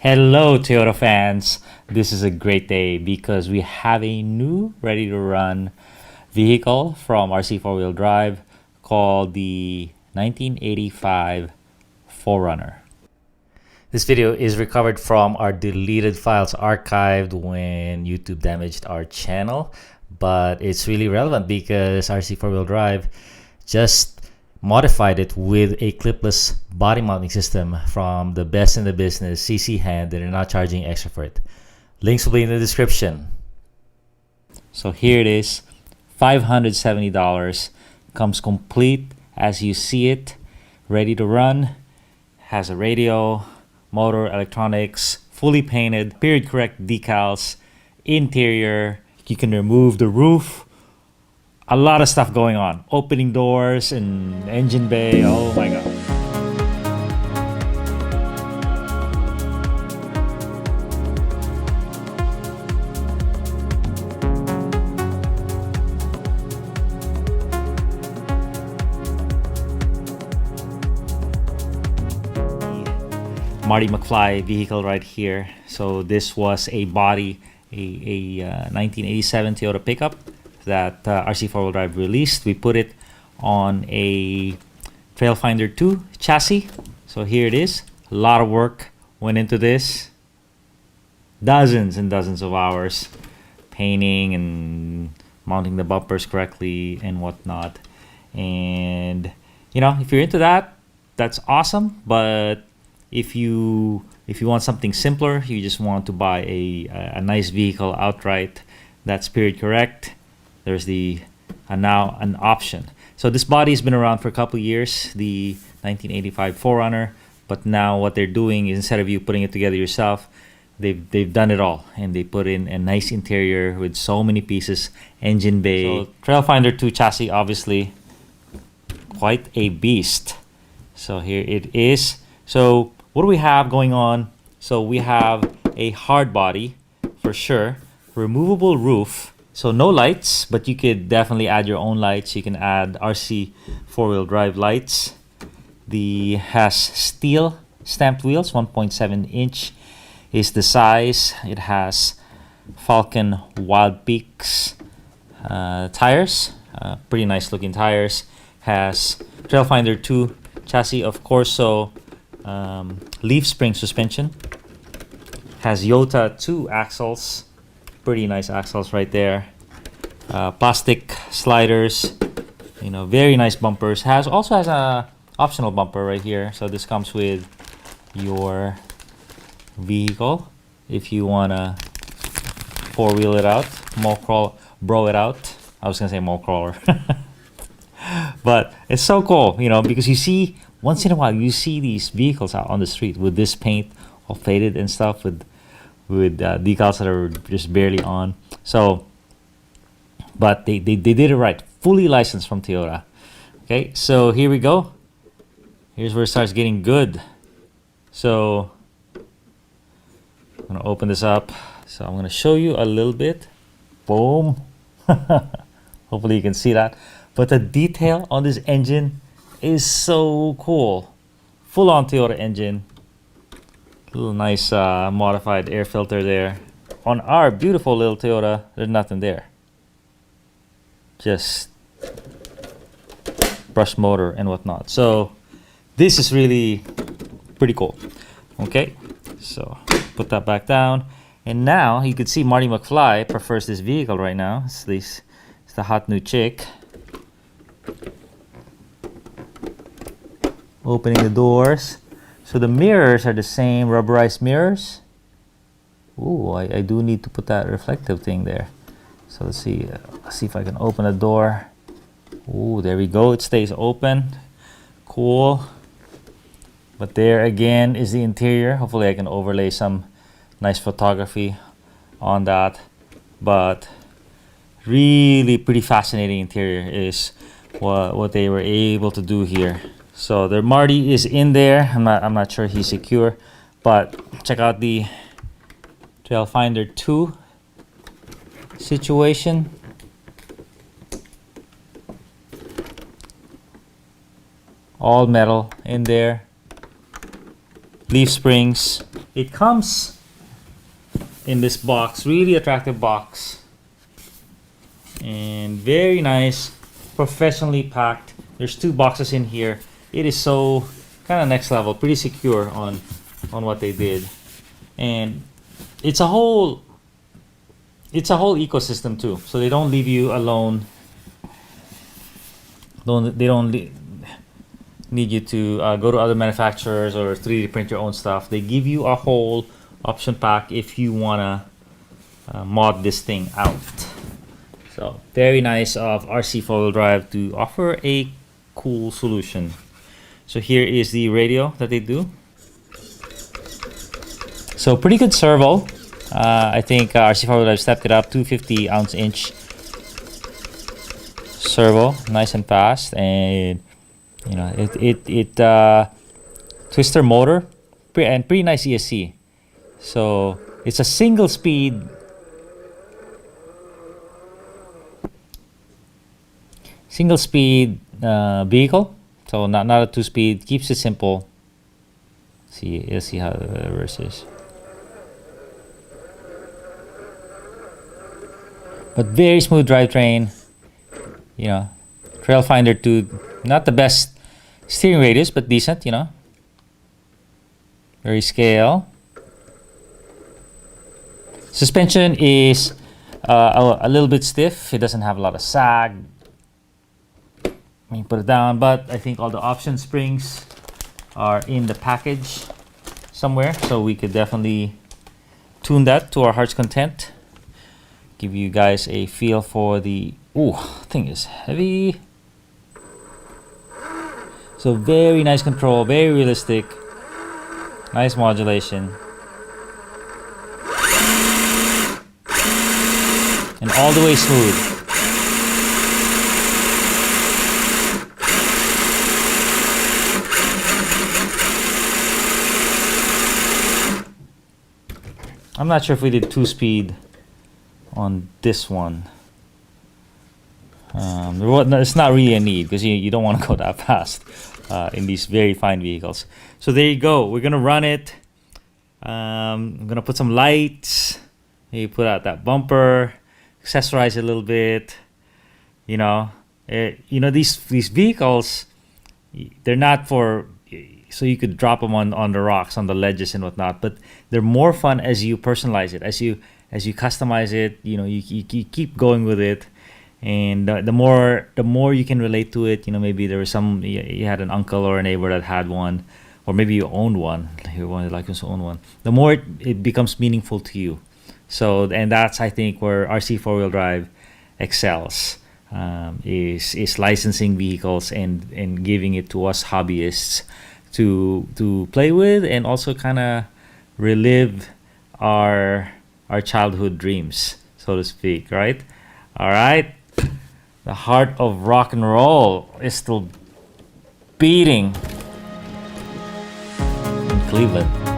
Hello, Toyota fans. This is a great day because we have a new ready-to-run vehicle from RC4 Drive called the 1985 4Runner. This video is recovered from our deleted files archived when YouTube damaged our channel, but it's really relevant because RC4 Drive just modified it with a clipless body mounting system from the best in the business, CC Hand, and they're not charging extra for it. Links will be in the description. So here it is, $570. Comes complete as you see it, ready to run. Has a radio, motor, electronics, fully painted, period correct decals, interior. You can remove the roof. A lot of stuff going on. Opening doors and engine bay. Oh my god. Marty McFly vehicle right here. So this was a body, a 1987 Toyota pickup that RC4 Drive released. We put it on a Trailfinder 2 chassis. So here it is. A lot of work went into this. Dozens and dozens of hours painting and mounting the bumpers correctly and whatnot. And you know, if you're into that, that's awesome. But if you want something simpler, you just want to buy a nice vehicle outright that's period correct, there's now an option. So this body has been around for a couple of years, the 1985 4Runner, but now what they're doing is instead of you putting it together yourself, they've done it all, and they put in a nice interior with so many pieces, engine bay. So Trailfinder 2 chassis, obviously quite a beast. So here it is. So what do we have going on? So we have a hard body for sure, removable roof. So no lights, but you could definitely add your own lights. You can add RC4 Drive lights. Has steel stamped wheels, 1.7 inch is the size. It has Falcon Wild Peaks tires, pretty nice looking tires. Has Trailfinder 2 chassis, of course, so leaf spring suspension. Has Yota 2 axles, pretty nice axles right there. Plastic sliders, you know, very nice bumpers. Also has a optional bumper right here. So this comes with your vehicle if you wanna four-wheel it out, bro it out. I was gonna say mole crawler, but it's so cool, you know, because you see once in a while you see these vehicles out on the street with this paint all faded and stuff, with decals that are just barely on. So but they did it right, fully licensed from Toyota. Okay, so here we go. Here's where it starts getting good. So I'm gonna open this up. So I'm gonna show you a little bit. Boom. Hopefully you can see that, but the detail on this engine is so cool. Full on Toyota engine. Little nice modified air filter there. On our beautiful little Toyota, there's nothing there. Just brush motor and whatnot. So this is really pretty cool. Okay, so put that back down. And now you can see Marty McFly prefers this vehicle right now. It's the hot new chick. Opening the doors. So the mirrors are the same rubberized mirrors. Ooh, I do need to put that reflective thing there. So let's see if I can open the door. Ooh, there we go. It stays open. Cool. But there again is the interior. Hopefully I can overlay some nice photography on that. But really pretty fascinating interior is what they were able to do here. So the Marty is in there. I'm not sure he's secure, but check out the Trailfinder 2 situation. All metal in there. Leaf springs, it comes in this box, really attractive box, and very nice, professionally packed. There's 2 boxes in here. It is so kind of next level, pretty secure on what they did, and it's a whole ecosystem too. So they don't leave you alone. They don't need you to go to other manufacturers or 3D print your own stuff. They give you a whole option pack if you wanna mod this thing out. So very nice of RC 4-wheel drive to offer a cool solution. So here is the radio that they do. So pretty good servo. I think RC 4-wheel drive stepped it up, 250 ounce inch servo, nice and fast, and you know it twister motor, and pretty nice ESC. So it's a single speed vehicle, so not a 2-speed. Keeps it simple. Let's see how the reverse is. But very smooth drivetrain. You know, Trailfinder 2, not the best steering radius, but decent, you know. Very scale. Suspension is a little bit stiff. It doesn't have a lot of sag. Let me put it down, but I think all the option springs are in the package somewhere, so we could definitely tune that to our heart's content. Give you guys a feel for the thing is heavy. So very nice control, very realistic, nice modulation, and all the way smooth. I'm not sure if we did 2-speed on this one. It's not really a need because you don't want to go that fast in these very fine vehicles. So there you go. We're gonna run it. I'm gonna put some lights. Maybe put out that bumper, accessorize it a little bit. You know, these vehicles, they're not for so you could drop them on the rocks, on the ledges and whatnot. But they're more fun as you personalize it, as you customize it. You know, you keep going with it. And the more you can relate to it, you know, maybe there was you had an uncle or a neighbor that had one, or maybe you owned one, you wanted like to own one. The more it becomes meaningful to you. So, and that's, I think, where RC 4-wheel drive excels, is licensing vehicles and giving it to us hobbyists to play with, and also kind of relive our childhood dreams, so to speak, right? All right. The heart of rock and roll is still beating in Cleveland.